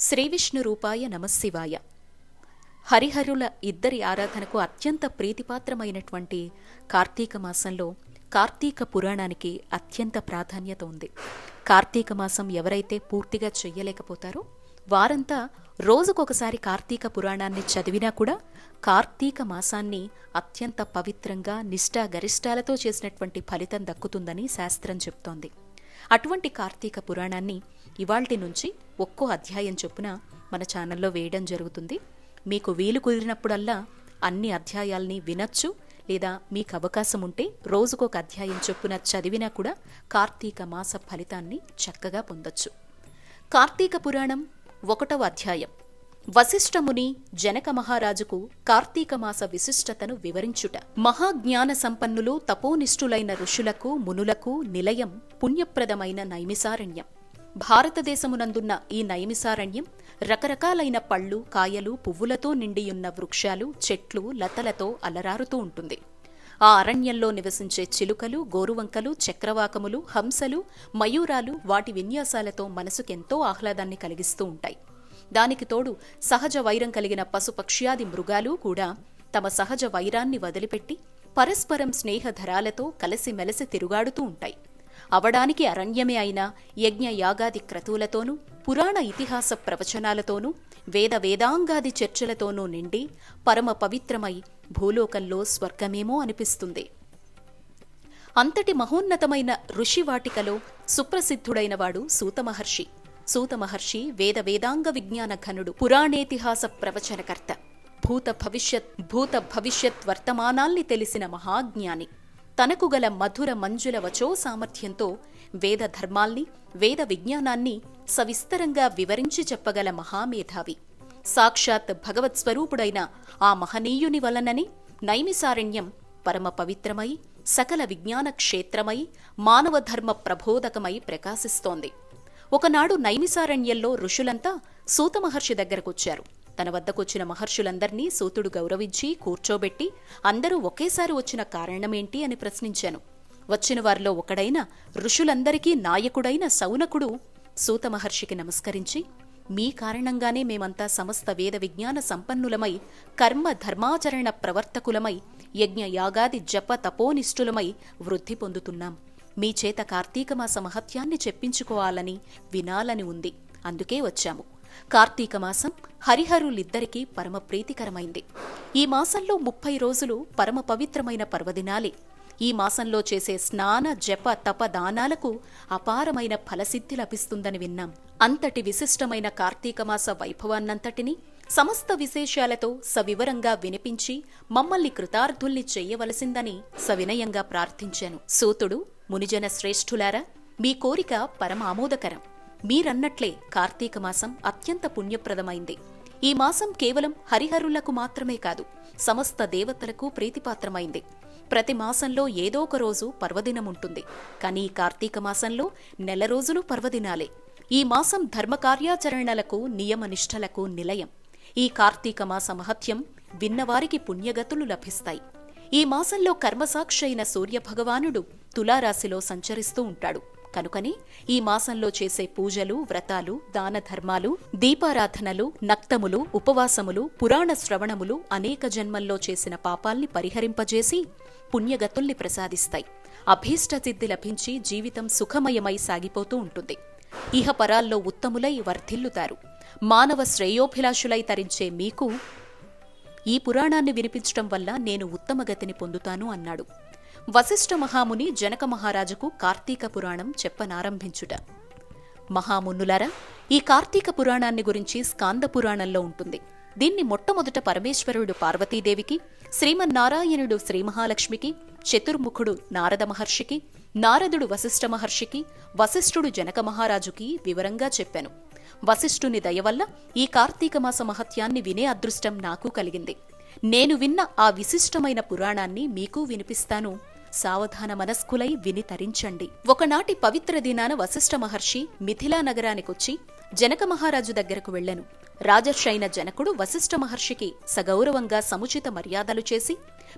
శ్రీవిష్ణు రూపాయ నమశివాయ. హరిహరుల ఇద్దరి ఆరాధనకు అత్యంత ప్రీతిపాత్రమైనటువంటి కార్తీక మాసంలో కార్తీక పురాణానికి అత్యంత ప్రాధాన్యత ఉంది. కార్తీక మాసం ఎవరైతే పూర్తిగా చెయ్యలేకపోతారో వారంతా రోజుకొకసారి కార్తీక పురాణాన్ని చదివినా కూడా కార్తీక మాసాన్ని అత్యంత పవిత్రంగా నిష్ఠాగరిష్టాలతో చేసినటువంటి ఫలితం దక్కుతుందని శాస్త్రం చెప్తోంది. అటువంటి కార్తీక పురాణాన్ని ఇవాల్టి నుంచి ఒక్కో అధ్యాయం చొప్పున మన ఛానల్లో వేయడం జరుగుతుంది. మీకు వీలు కుదిరినప్పుడల్లా అన్ని అధ్యాయాల్ని వినొచ్చు, లేదా మీకు అవకాశం ఉంటే రోజుకొక అధ్యాయం చొప్పున చదివినా కూడా కార్తీక మాస ఫలితాన్ని చక్కగా పొందొచ్చు. కార్తీక పురాణం 1వ అధ్యాయం. వశిష్ఠముని జనక మహారాజుకు కార్తీక మాస విశిష్టతను వివరించుట. మహాజ్ఞాన సంపన్నులు తపోనిష్ఠులైన ఋషులకు మునులకు నిలయం పుణ్యప్రదమైన నైమిసారణ్యం. భారతదేశమునందున్న ఈ నైమిసారణ్యం రకరకాలైన పళ్ళు, కాయలు, పువ్వులతో నిండియున్న వృక్షాలు, చెట్లు, లతలతో అలరారుతూ ఉంటుంది. ఆ అరణ్యంలో నివసించే చిలుకలు, గోరువంకలు, చక్రవాకములు, హంసలు, మయూరాలు వాటి విన్యాసాలతో మనసుకెంతో ఆహ్లాదాన్ని కలిగిస్తూ ఉంటాయి. దానికి తోడు సహజ వైరం కలిగిన పశుపక్ష్యాది మృగాలు కూడా తమ సహజ వైరాన్ని వదిలిపెట్టి పరస్పరం స్నేహధరాలతో కలిసిమెలసి తిరుగాడుతూ ఉంటాయి. అవడానికి అరణ్యమే అయినా యజ్ఞ యాగాది క్రతువులతోనూ, పురాణ ఇతిహాస ప్రవచనాలతోనూ, వేదాంగాది చర్చలతోనూ నిండి పరమ పవిత్రమై భూలోకంలో స్వర్గమేమో అనిపిస్తుంది. అంతటి మహోన్నతమైన ఋషివాటికలో సుప్రసిద్ధుడైనవాడు సూతమహర్షి. సూతమహర్షి వేదాంగ విజ్ఞాన ఘనుడు, పురాణేతిహాస ప్రవచనకర్త, భూత భవిష్యత్ వర్తమానాల్ని తెలిసిన మహాజ్ఞాని. తనకు గల మధుర మంజుల వచో సామర్థ్యంతో వేద ధర్మాల్ని, వేద విజ్ఞానాన్ని సవిస్తరంగా వివరించి చెప్పగల మహామేధావి. సాక్షాత్ భగవత్స్వరూపుడైన ఆ మహనీయుని వలనని నైమిసారణ్యం పరమ పవిత్రమై, సకల విజ్ఞాన క్షేత్రమై, మానవ ధర్మ ప్రబోధకమై ప్రకాశిస్తోంది. ఒకనాడు నైమిసారణ్యంలో ఋషులంతా సూతమహర్షి దగ్గరకొచ్చారు. తన వద్దకొచ్చిన మహర్షులందర్నీ సూతుడు గౌరవించి కూర్చోబెట్టి, అందరూ ఒకేసారి వచ్చిన కారణమేంటి అని ప్రశ్నించాను. వచ్చిన వారిలో ఒకడైన ఋషులందరికీ నాయకుడైన సౌనకుడు సూతమహర్షికి నమస్కరించి, మీ కారణంగానే మేమంతా సమస్త వేద విజ్ఞాన సంపన్నులమై, కర్మ ధర్మాచరణ ప్రవర్తకులమై, యజ్ఞ యాగాది జప తపోనిష్ఠులమై వృద్ధి పొందుతున్నాం. మీ చేత కార్తీకమాస మహత్యాన్ని చెప్పించుకోవాలని, వినాలని ఉంది. అందుకే వచ్చాము. కార్తీక మాసం హరిహరులిద్దరికీ పరమ ప్రీతికరమైంది. ఈ మాసంలో 30 రోజులు పరమ పవిత్రమైన పర్వదినాలే. ఈ మాసంలో చేసే స్నాన జప తప దానాలకు అపారమైన ఫలసిద్ధి లభిస్తుందని విన్నాం. అంతటి విశిష్టమైన కార్తీకమాస వైభవాన్నంతటినీ సమస్త విశేషాలతో సవివరంగా వినిపించి మమ్మల్ని కృతార్థుల్ని చెయ్యవలసిందని సవినయంగా ప్రార్థించాను. సూతుడు, మునిజన శ్రేష్ఠులారా, మీ కోరిక పరమ ఆమోదకరం. మీరన్నట్లే కార్తీక మాసం అత్యంత పుణ్యప్రదమైంది. ఈ మాసం కేవలం హరిహరులకు మాత్రమే కాదు, సమస్త దేవతలకు ప్రీతిపాత్రమైంది. ప్రతి మాసంలో ఏదో ఒక రోజు పర్వదినముంటుంది. కానీ ఈ కార్తీక మాసంలో 1 నెల రోజులు పర్వదినాలే. ఈ మాసం ధర్మకార్యాచరణలకు, నియమనిష్టలకు నిలయం. ఈ కార్తీక మాస మహత్యం విన్నవారికి పుణ్యగతులు లభిస్తాయి. ఈ మాసంలో కర్మసాక్షి అయిన సూర్యభగవానుడు తులారాశిలో సంచరిస్తూ ఉంటాడు. కనుకని ఈ మాసంలో చేసే పూజలు, వ్రతాలు, దాన ధర్మాలు, దీపారాధనలు, నక్తములు, ఉపవాసములు, పురాణ శ్రవణములు అనేక జన్మల్లో చేసిన పాపాల్ని పరిహరింపజేసి పుణ్యగతుల్ని ప్రసాదిస్తాయి. అభీష్టసిద్ధి లభించి జీవితం సుఖమయమై సాగిపోతూ ఉంటుంది. ఇహపరాల్లో ఉత్తములై వర్ధిల్లుతారు. మానవ శ్రేయోభిలాషులై తరించే మీకు ఈ పురాణాన్ని వినిపించటం వల్ల నేను ఉత్తమగతిని పొందుతాను అన్నాడు. వశిష్ఠ మహాముని జనక మహారాజుకు కార్తీక పురాణం చెప్పనారంభించుట. మహామునులారా, ఈ కార్తీక పురాణాన్ని గురించి స్కాంద పురాణంలో ఉంటుంది. దీన్ని మొట్టమొదట పరమేశ్వరుడు పార్వతీదేవికి, శ్రీమన్నారాయణుడు శ్రీమహాలక్ష్మికి, చతుర్ముఖుడు నారద మహర్షికి, నారదుడు వశిష్ఠ మహర్షికి, వశిష్ఠుడు జనక మహారాజుకి వివరంగా చెప్పాను. వశిష్ఠుని దయవల్ల ఈ కార్తీక మాస మహత్యాన్ని వినే అదృష్టం నాకు కలిగింది. నేను విన్న ఆ విశిష్టమైన పురాణాన్ని మీకు వినిపిస్తాను. సావధాన మనస్కులై విని తరించండి. ఒకనాటి పవిత్ర దినాన వశిష్ఠ మహర్షి మిథిలా నగరానికొచ్చి జనక మహారాజు దగ్గరకు వెళ్లెను. రాజర్షి అయిన జనకుడు వశిష్ఠ మహర్షికి సగౌరవంగా సముచిత మర్యాదలు చేసి,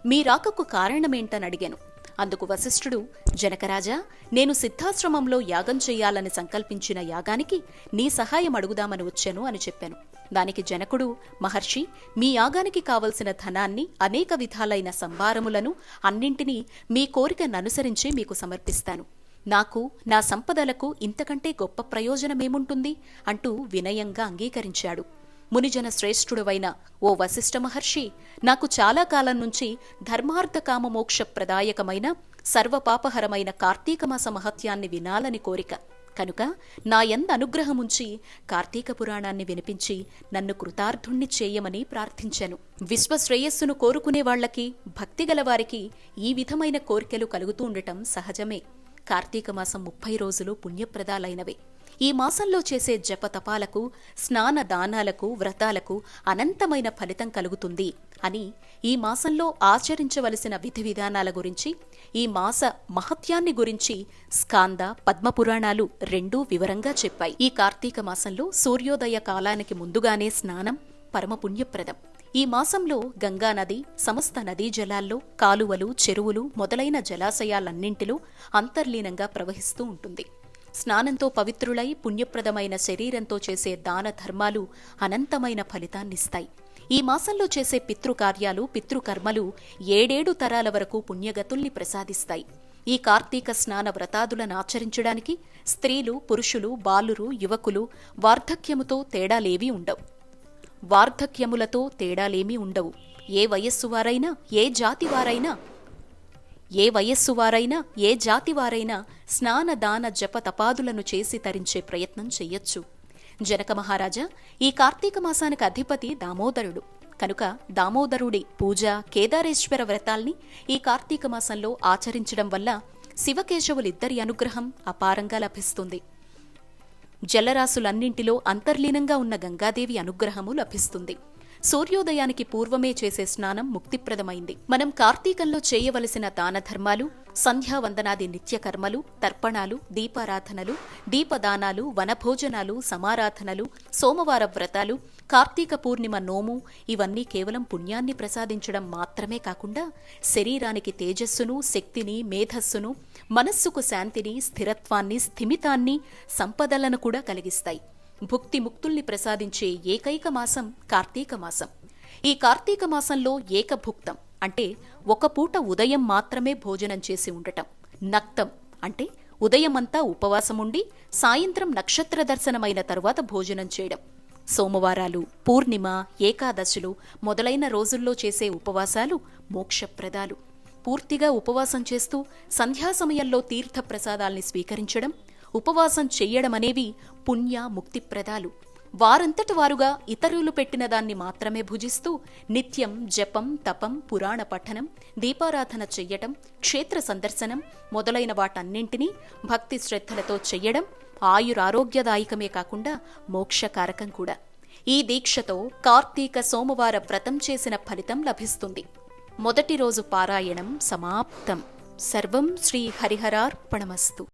మీ రాకకు కారణమేంటనడిగాను. అందుకు వశిష్ఠుడు, జనకరాజా, నేను సిద్ధాశ్రమంలో యాగం చెయ్యాలని సంకల్పించిన యాగానికి నీ సహాయం అడుగుదామని వచ్చాను అని చెప్పాను. దానికి జనకుడు, మహర్షి, మీ యాగానికి కావలసిన ధనాన్ని, అనేక విధాలైన సంభారములను అన్నింటినీ మీ కోరికననుసరించి మీకు సమర్పిస్తాను. నాకు, నా సంపదలకు ఇంతకంటే గొప్ప ప్రయోజనమేముంటుంది అంటూ వినయంగా అంగీకరించాడు. మునిజన శ్రేష్ఠుడవైన ఓ వశిష్ఠ మహర్షి, నాకు చాలా కాలం నుంచి ధర్మార్థ కామమోక్ష ప్రదాయకమైన సర్వపాపహరమైన కార్తీకమాస మహత్యాన్ని వినాలని కోరిక. కనుక నా యందు అనుగ్రహముంచి కార్తీక పురాణాన్ని వినిపించి నన్ను కృతార్థుణ్ణి చేయమని ప్రార్థించాను. విశ్వశ్రేయస్సును కోరుకునే వాళ్లకి, భక్తిగలవారికి ఈ విధమైన కోరికలు కలుగుతూ ఉండటం సహజమే. కార్తీక మాసం 30 రోజులు పుణ్యప్రదాలైనవే. ఈ మాసంలో చేసే జపతపాలకు, స్నాన దానాలకు, వ్రతాలకు అనంతమైన ఫలితం కలుగుతుంది అని, ఈ మాసంలో ఆచరించవలసిన విధి విధానాల గురించి, ఈ మాస మహత్యాన్ని గురించి స్కాంద, పద్మపురాణాలు రెండూ వివరంగా చెప్పాయి. ఈ కార్తీక మాసంలో సూర్యోదయ కాలానికి ముందుగానే స్నానం పరమపుణ్యప్రదం. ఈ మాసంలో గంగానది సమస్త నదీ జలాల్లో, కాలువలు, చెరువులు మొదలైన జలాశయాలన్నింటిలో అంతర్లీనంగా ప్రవహిస్తూ ఉంటుంది. స్నానంతో పవిత్రులై పుణ్యప్రదమైన శరీరంతో చేసే దాన ధర్మాలు అనంతమైన ఫలితాన్నిస్తాయి. ఈ మాసంలో చేసే పితృకార్యాలు, పితృకర్మలు 7 తరాల వరకు పుణ్యగతుల్ని ప్రసాదిస్తాయి. ఈ కార్తీక స్నాన వ్రతాదులను ఆచరించడానికి స్త్రీలు, పురుషులు, బాలురు, యువకులు వార్ధక్యముతో తేడాలేవీ ఉండవు. వార్ధక్యములతో తేడాలేమీ ఉండవు. ఏ వయస్సువారైనా, ఏ జాతివారైనా స్నాన దాన జప తపాదులను చేసి తరించే ప్రయత్నం చెయ్యొచ్చు. జనక మహారాజా, ఈ కార్తీక మాసానికి అధిపతి దామోదరుడు. కనుక దామోదరుడి పూజ, కేదారేశ్వర వ్రతాల్ని ఈ కార్తీక మాసంలో ఆచరించడం వల్ల శివకేశవులిద్దరి అనుగ్రహం అపారంగా లభిస్తుంది. జలరాశులన్నింటిలో అంతర్లీనంగా ఉన్న గంగాదేవి అనుగ్రహము లభిస్తుంది. సూర్యోదయానికి పూర్వమే చేసే స్నానం ముక్తిప్రదమైంది. మనం కార్తీకంలో చేయవలసిన దాన ధర్మాలు, సంధ్యావందనాది నిత్యకర్మలు, తర్పణాలు, దీపారాధనలు, దీపదానాలు, వనభోజనాలు, సమారాధనలు, సోమవార వ్రతాలు, కార్తీక పూర్ణిమ నోము ఇవన్నీ కేవలం పుణ్యాన్ని ప్రసాదించడం మాత్రమే కాకుండా శరీరానికి తేజస్సును, శక్తిని, మేధస్సును, మనస్సుకు శాంతిని, స్థిరత్వాన్ని, స్థిమితాన్ని, సంపదలను కూడా కలిగిస్తాయి. భుక్తి ముక్తుల్ని ప్రసాదించే ఏకైక మాసం కార్తీక మాసం. ఈ కార్తీక మాసంలో ఏకభుక్తం అంటే ఒక పూట ఉదయం మాత్రమే భోజనం చేసి ఉండటం, నక్తం అంటే ఉదయమంతా ఉపవాసముండి సాయంత్రం నక్షత్ర దర్శనమైన తరువాత భోజనం చేయడం, సోమవారాలు, పూర్ణిమ, ఏకాదశులు మొదలైన రోజుల్లో చేసే ఉపవాసాలు మోక్షప్రదాలు. పూర్తిగా ఉపవాసం చేస్తూ సంధ్యా సమయంలో తీర్థ ప్రసాదాల్ని స్వీకరించడం, ఉపవాసం చెయ్యడమనేవి పుణ్య ముక్తిప్రదాలు. వారంతటి వారుగా ఇతరులు పెట్టిన దాన్ని మాత్రమే భుజిస్తూ నిత్యం జపం, తపం, పురాణ పఠనం, దీపారాధన చెయ్యటం, క్షేత్ర సందర్శనం మొదలైన వాటన్నింటినీ భక్తి శ్రద్ధలతో చెయ్యడం ఆయురారోగ్యదాయకమే కాకుండా మోక్షకారకం కూడా. ఈ దీక్షతో కార్తీక సోమవార వ్రతం చేసిన ఫలితం లభిస్తుంది. మొదటి రోజు పారాయణం సమాప్తం. సర్వం శ్రీ హరిహరార్పణమస్తు.